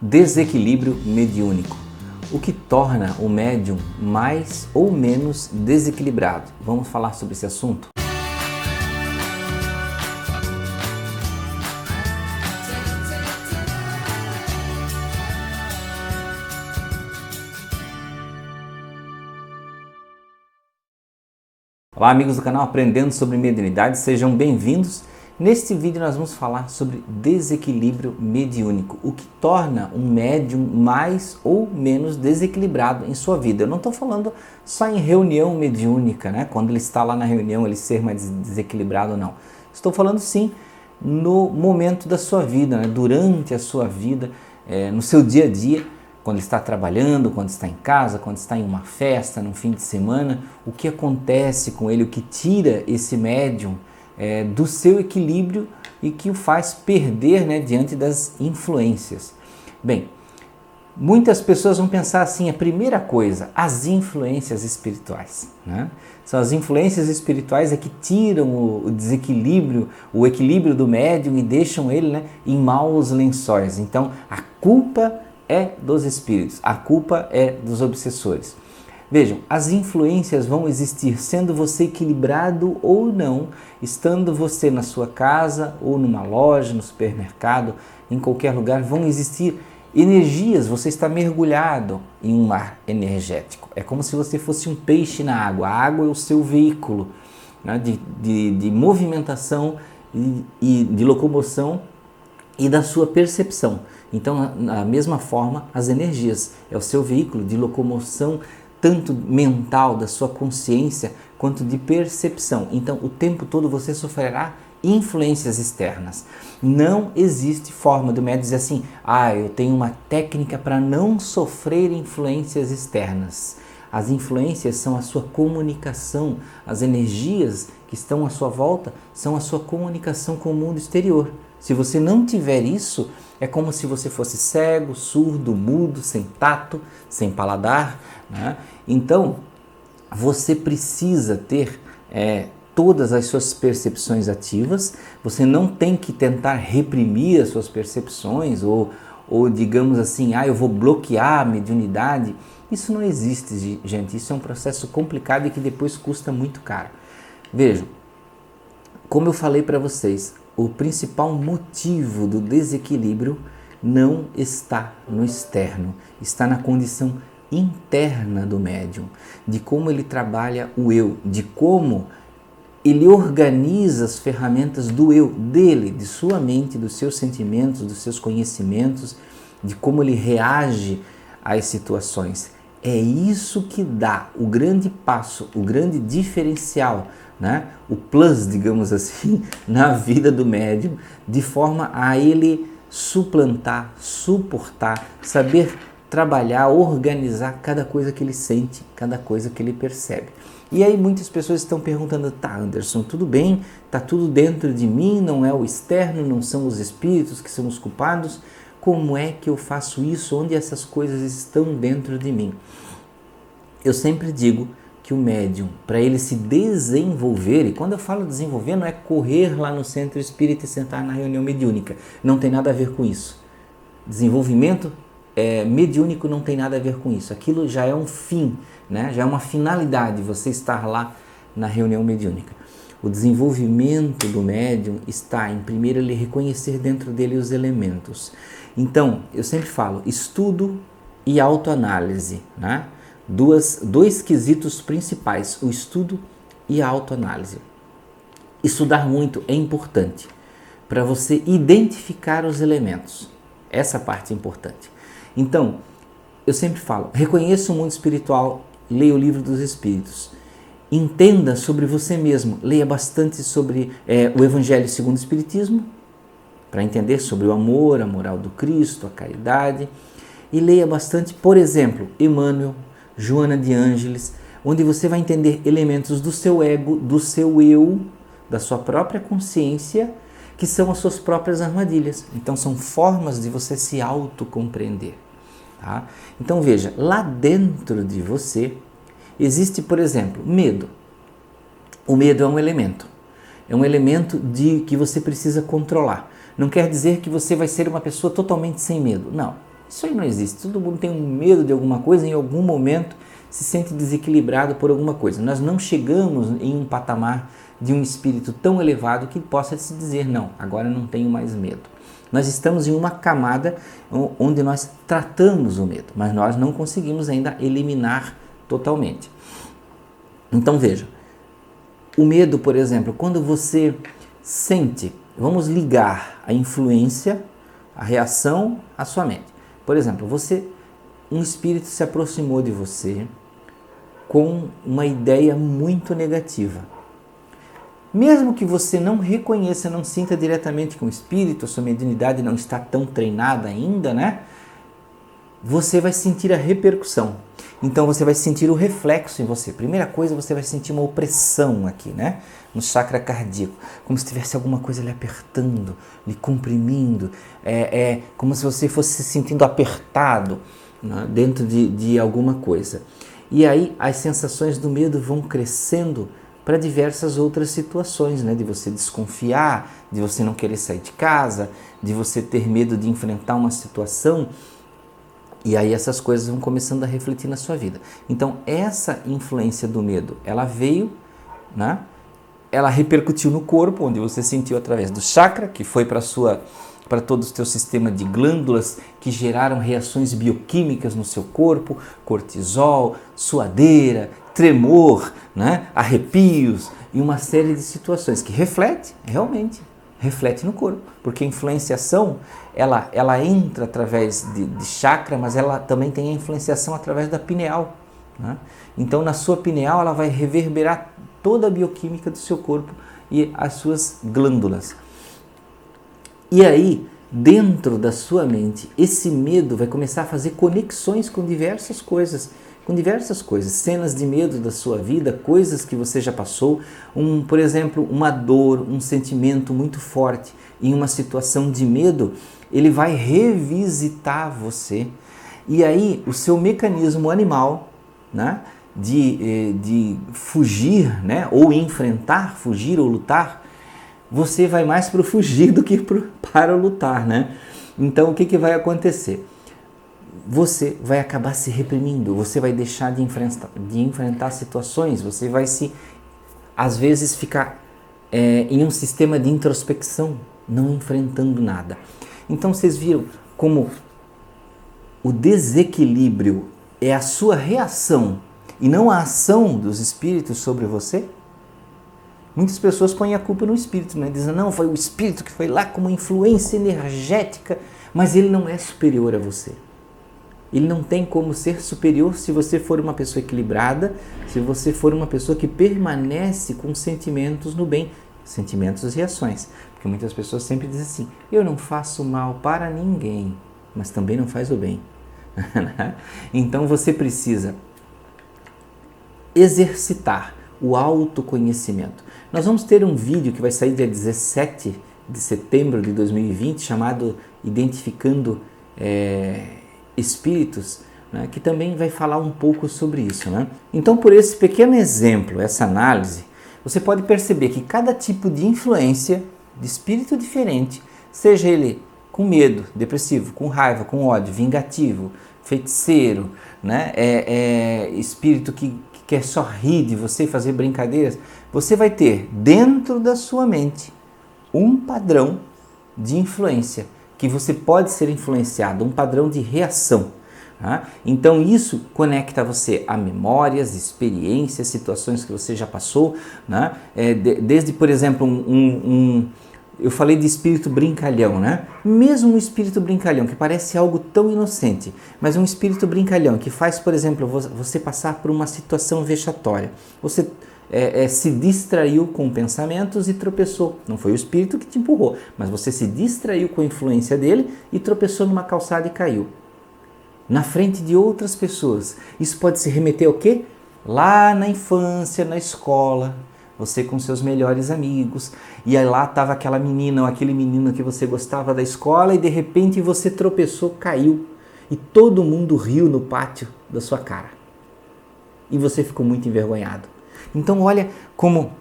Desequilíbrio mediúnico. O que torna o médium mais ou menos desequilibrado? Vamos falar sobre esse assunto? Olá, amigos do canal Aprendendo sobre Mediunidade, sejam bem-vindos. Neste vídeo nós vamos falar sobre desequilíbrio mediúnico, o que torna um médium mais ou menos desequilibrado em sua vida. Eu não estou falando só em reunião mediúnica, né? Quando ele está lá na reunião ele ser mais desequilibrado ou não. Estou falando sim no momento da sua vida, né? Durante a sua vida, no seu dia a dia, quando está trabalhando, quando está em casa, quando está em uma festa, num fim de semana, o que acontece com ele, o que tira esse médium do seu equilíbrio e que o faz perder, né, diante das influências. Bem, muitas pessoas vão pensar assim, a primeira coisa, as influências espirituais, né? São as influências espirituais que tiram o desequilíbrio, o equilíbrio do médium e deixam ele, né, em maus lençóis. Então, a culpa é dos espíritos, a culpa é dos obsessores. Vejam, as influências vão existir sendo você equilibrado ou não, estando você na sua casa ou numa loja, no supermercado, em qualquer lugar, vão existir energias, você está mergulhado em um mar energético. É como se você fosse um peixe na água. A água é o seu veículo, né, de movimentação e de locomoção e da sua percepção. Então, da mesma forma, as energias é o seu veículo de locomoção, tanto mental, da sua consciência, quanto de percepção. Então, o tempo todo você sofrerá influências externas. Não existe forma do médium dizer assim, eu tenho uma técnica para não sofrer influências externas. As influências são a sua comunicação, as energias que estão à sua volta são a sua comunicação com o mundo exterior. Se você não tiver isso, é como se você fosse cego, surdo, mudo, sem tato, sem paladar, né? Então, você precisa ter todas as suas percepções ativas, você não tem que tentar reprimir as suas percepções ou digamos assim, eu vou bloquear a mediunidade. Isso não existe, gente, isso é um processo complicado e que depois custa muito caro. Vejam, como eu falei para vocês, o principal motivo do desequilíbrio não está no externo, está na condição interna do médium, de como ele trabalha o eu, de como ele organiza as ferramentas do eu, dele, de sua mente, dos seus sentimentos, dos seus conhecimentos, de como ele reage às situações. É isso que dá o grande passo, o grande diferencial, né? O plus, digamos assim, na vida do médium, de forma a ele suplantar, suportar, saber trabalhar, organizar cada coisa que ele sente, cada coisa que ele percebe. E aí muitas pessoas estão perguntando, Anderson, tudo bem, está tudo dentro de mim, não é o externo, não são os espíritos que são os culpados, como é que eu faço isso, onde essas coisas estão dentro de mim? Eu sempre digo que o médium, para ele se desenvolver, e quando eu falo desenvolver, não é correr lá no centro espírita e sentar na reunião mediúnica, não tem nada a ver com isso. Desenvolvimento mediúnico não tem nada a ver com isso, aquilo já é um fim, né? Já é uma finalidade você estar lá na reunião mediúnica. O desenvolvimento do médium está em primeiro ele reconhecer dentro dele os elementos. Então, eu sempre falo, estudo e autoanálise, né? Dois quesitos principais, o estudo e a autoanálise. Estudar muito é importante para você identificar os elementos. Essa parte é importante. Então, eu sempre falo, reconheça o mundo espiritual, leia o livro dos Espíritos. Entenda sobre você mesmo, leia bastante sobre o Evangelho segundo o Espiritismo, para entender sobre o amor, a moral do Cristo, a caridade. E leia bastante, por exemplo, Emmanuel, Joana de Ângeles, onde você vai entender elementos do seu ego, do seu eu, da sua própria consciência, que são as suas próprias armadilhas. Então são formas de você se autocompreender. Tá? Então veja, lá dentro de você existe, por exemplo, medo. O medo é um elemento que você precisa controlar. Não quer dizer que você vai ser uma pessoa totalmente sem medo, não. Isso aí não existe. Todo mundo tem um medo de alguma coisa, em algum momento se sente desequilibrado por alguma coisa. Nós não chegamos em um patamar de um espírito tão elevado que possa se dizer, não, agora não tenho mais medo. Nós estamos em uma camada onde nós tratamos o medo, mas nós não conseguimos ainda eliminar totalmente. Então veja, o medo, por exemplo, quando você sente, vamos ligar a influência, a reação à sua mente. Por exemplo, um espírito se aproximou de você com uma ideia muito negativa. Mesmo que você não reconheça, não sinta diretamente que um espírito, a sua mediunidade não está tão treinada ainda, né? Você vai sentir a repercussão. Então você vai sentir o reflexo em você. Primeira coisa, você vai sentir uma opressão aqui, né? No chakra cardíaco. Como se tivesse alguma coisa lhe apertando, lhe comprimindo. Como se você fosse se sentindo apertado, né? Dentro de alguma coisa. E aí as sensações do medo vão crescendo para diversas outras situações, né? De você desconfiar, de você não querer sair de casa, de você ter medo de enfrentar uma situação. E aí essas coisas vão começando a refletir na sua vida. Então essa influência do medo, ela veio, né? Ela repercutiu no corpo, onde você sentiu através do chakra, que foi para todo o teu sistema de glândulas que geraram reações bioquímicas no seu corpo, cortisol, suadeira, tremor, né? Arrepios e uma série de situações que realmente reflete no corpo, porque a influenciação ela entra através de chakra, mas ela também tem a influenciação através da pineal, né? Então na sua pineal ela vai reverberar toda a bioquímica do seu corpo e as suas glândulas. E aí, dentro da sua mente, esse medo vai começar a fazer conexões com diversas coisas, cenas de medo da sua vida, coisas que você já passou, por exemplo, uma dor, um sentimento muito forte em uma situação de medo, ele vai revisitar você. E aí, o seu mecanismo animal, né, de fugir, né, ou enfrentar, fugir ou lutar, você vai mais para o fugir do que para o lutar, né? Então, o que vai acontecer? Você vai acabar se reprimindo, você vai deixar de enfrentar situações, você vai às vezes, ficar em um sistema de introspecção, não enfrentando nada. Então, vocês viram como o desequilíbrio é a sua reação e não a ação dos espíritos sobre você? Muitas pessoas põem a culpa no espírito, né? Dizem, não, foi o espírito que foi lá com uma influência energética, mas ele não é superior a você. Ele não tem como ser superior se você for uma pessoa equilibrada, se você for uma pessoa que permanece com sentimentos no bem, sentimentos e reações. Porque muitas pessoas sempre dizem assim, eu não faço mal para ninguém, mas também não faz o bem. Então você precisa exercitar o autoconhecimento. Nós vamos ter um vídeo que vai sair dia 17 de setembro de 2020, chamado Identificando Espíritos, né, que também vai falar um pouco sobre isso, né? Então, por esse pequeno exemplo, essa análise, você pode perceber que cada tipo de influência de espírito diferente, seja ele com medo, depressivo, com raiva, com ódio, vingativo, feiticeiro, né, espírito que quer só rir de você e fazer brincadeiras, você vai ter dentro da sua mente um padrão de influência que você pode ser influenciado, um padrão de reação. Tá? Então isso conecta você a memórias, experiências, situações que você já passou, né? Desde, por exemplo, eu falei de espírito brincalhão, né? Mesmo um espírito brincalhão, que parece algo tão inocente, mas um espírito brincalhão que faz, por exemplo, você passar por uma situação vexatória. Você se distraiu com pensamentos e tropeçou. Não foi o espírito que te empurrou, mas você se distraiu com a influência dele e tropeçou numa calçada e caiu. Na frente de outras pessoas. Isso pode se remeter ao quê? Lá na infância, na escola, você com seus melhores amigos, e aí lá estava aquela menina ou aquele menino que você gostava da escola e de repente você tropeçou, caiu e todo mundo riu no pátio da sua cara. E você ficou muito envergonhado. Então olha como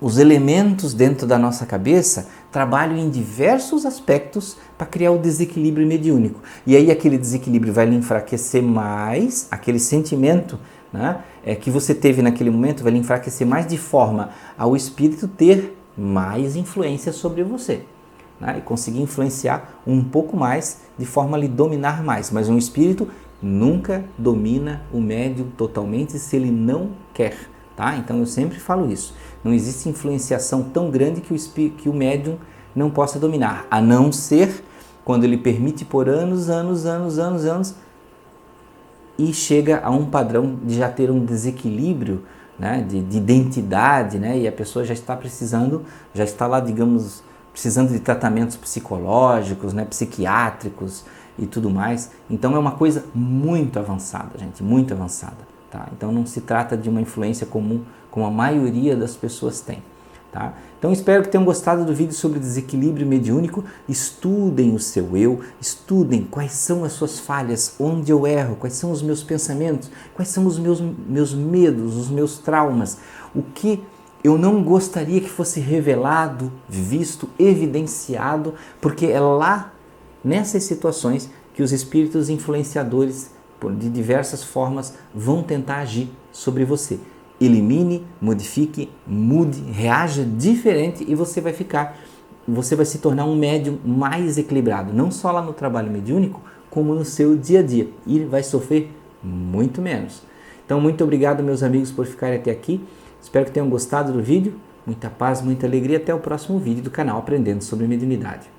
os elementos dentro da nossa cabeça trabalham em diversos aspectos para criar o desequilíbrio mediúnico. E aí aquele desequilíbrio vai lhe enfraquecer mais, aquele sentimento, né, que você teve naquele momento vai lhe enfraquecer mais, de forma ao espírito ter mais influência sobre você, né, e conseguir influenciar um pouco mais, de forma a lhe dominar mais. Mas um espírito nunca domina o médium totalmente se ele não quer. Tá? Então eu sempre falo isso. Não existe influenciação tão grande que o médium não possa dominar, a não ser quando ele permite por anos e chega a um padrão de já ter um desequilíbrio, né, de identidade, né, e a pessoa já está precisando, já está lá, digamos, precisando de tratamentos psicológicos, né, psiquiátricos e tudo mais. Então é uma coisa muito avançada, gente, muito avançada. Tá? Então não se trata de uma influência comum como a maioria das pessoas tem. Tá? Então espero que tenham gostado do vídeo sobre desequilíbrio mediúnico. Estudem o seu eu, estudem quais são as suas falhas, onde eu erro, quais são os meus pensamentos, quais são os meus medos, os meus traumas, o que eu não gostaria que fosse revelado, visto, evidenciado, porque é lá nessas situações que os espíritos influenciadores de diversas formas vão tentar agir sobre você. Elimine, modifique, mude, reaja diferente e você vai se tornar um médium mais equilibrado, não só lá no trabalho mediúnico, como no seu dia a dia, e vai sofrer muito menos. Então, muito obrigado, meus amigos, por ficarem até aqui. Espero que tenham gostado do vídeo. Muita paz, muita alegria. Até o próximo vídeo do canal Aprendendo sobre Mediunidade.